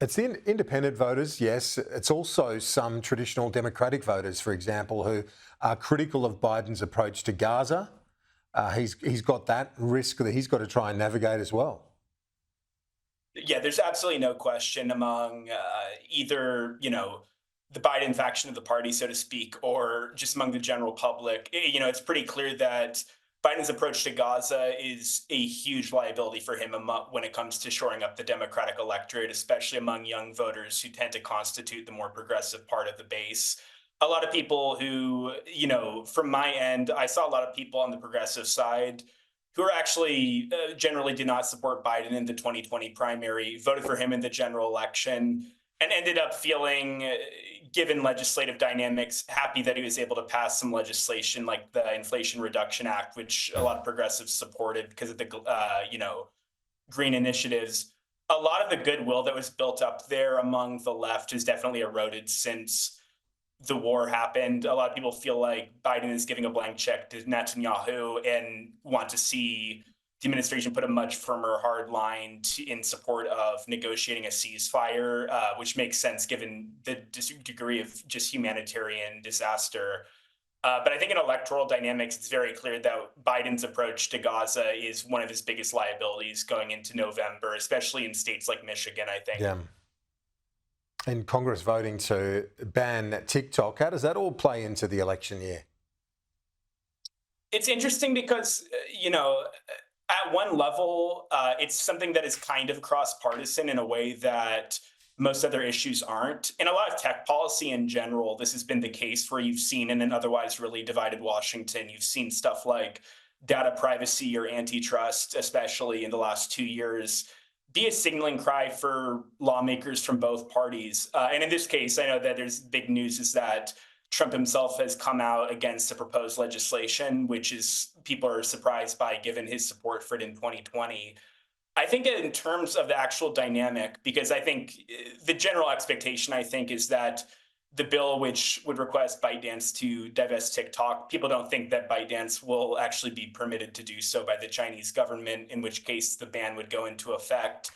It's the independent voters, yes. It's also some traditional Democratic voters, for example, who are critical of Biden's approach to Gaza. He's got that risk that he's got to try and navigate as well. Yeah, there's absolutely no question among either, the Biden faction of the party, so to speak, or just among the general public. It's pretty clear that Biden's approach to Gaza is a huge liability for him when it comes to shoring up the Democratic electorate, especially among young voters who tend to constitute the more progressive part of the base. A lot of people who, from my end, I saw a lot of people on the progressive side who are actually generally did not support Biden in the 2020 primary, voted for him in the general election, and ended up feeling, given legislative dynamics, happy that he was able to pass some legislation like the Inflation Reduction Act, which a lot of progressives supported because of the, green initiatives. A lot of the goodwill that was built up there among the left has definitely eroded since the war happened. A lot of people feel like Biden is giving a blank check to Netanyahu and want to see the administration put a much firmer, hard line in support of negotiating a ceasefire, which makes sense given the degree of just humanitarian disaster. But I think in electoral dynamics, it's very clear that Biden's approach to Gaza is one of his biggest liabilities going into November, especially in states like Michigan, I think. Yeah. And Congress voting to ban TikTok. How does that all play into the election year? It's interesting because, at one level, it's something that is kind of cross partisan in a way that most other issues aren't. In a lot of tech policy in general, this has been the case where you've seen in an otherwise really divided Washington, you've seen stuff like data privacy or antitrust, especially in the last 2 years, be a signaling cry for lawmakers from both parties. And in this case, I know that there's big news is that Trump himself has come out against the proposed legislation, which is people are surprised by given his support for it in 2020. I think in terms of the actual dynamic, because I think the general expectation, I think, is that the bill, which would request ByteDance to divest TikTok, people don't think that ByteDance will actually be permitted to do so by the Chinese government, in which case the ban would go into effect.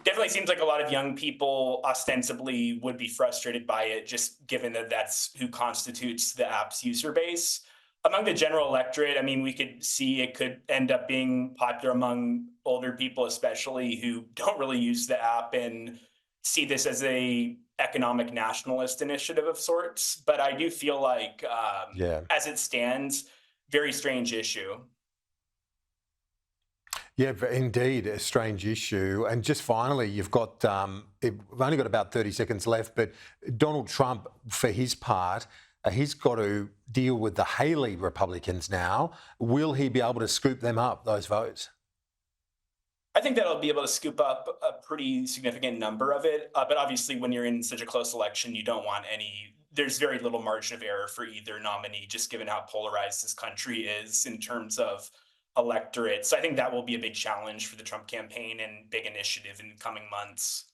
Definitely seems like a lot of young people ostensibly would be frustrated by it, just given that that's who constitutes the app's user base. Among the general electorate, I mean, we could see it could end up being popular among older people, especially who don't really use the app and see this as a economic nationalist initiative of sorts. But I do feel like, Yeah. as it stands, very strange issue. Yeah, indeed, a strange issue. And just finally, we've only got about 30 seconds left, but Donald Trump, for his part, he's got to deal with the Haley Republicans now. Will he be able to scoop them up, those votes? I think that'll be able to scoop up a pretty significant number of it. But obviously, when you're in such a close election, you don't want there's very little margin of error for either nominee, just given how polarized this country is in terms of electorate. So I think that will be a big challenge for the Trump campaign and big initiative in the coming months.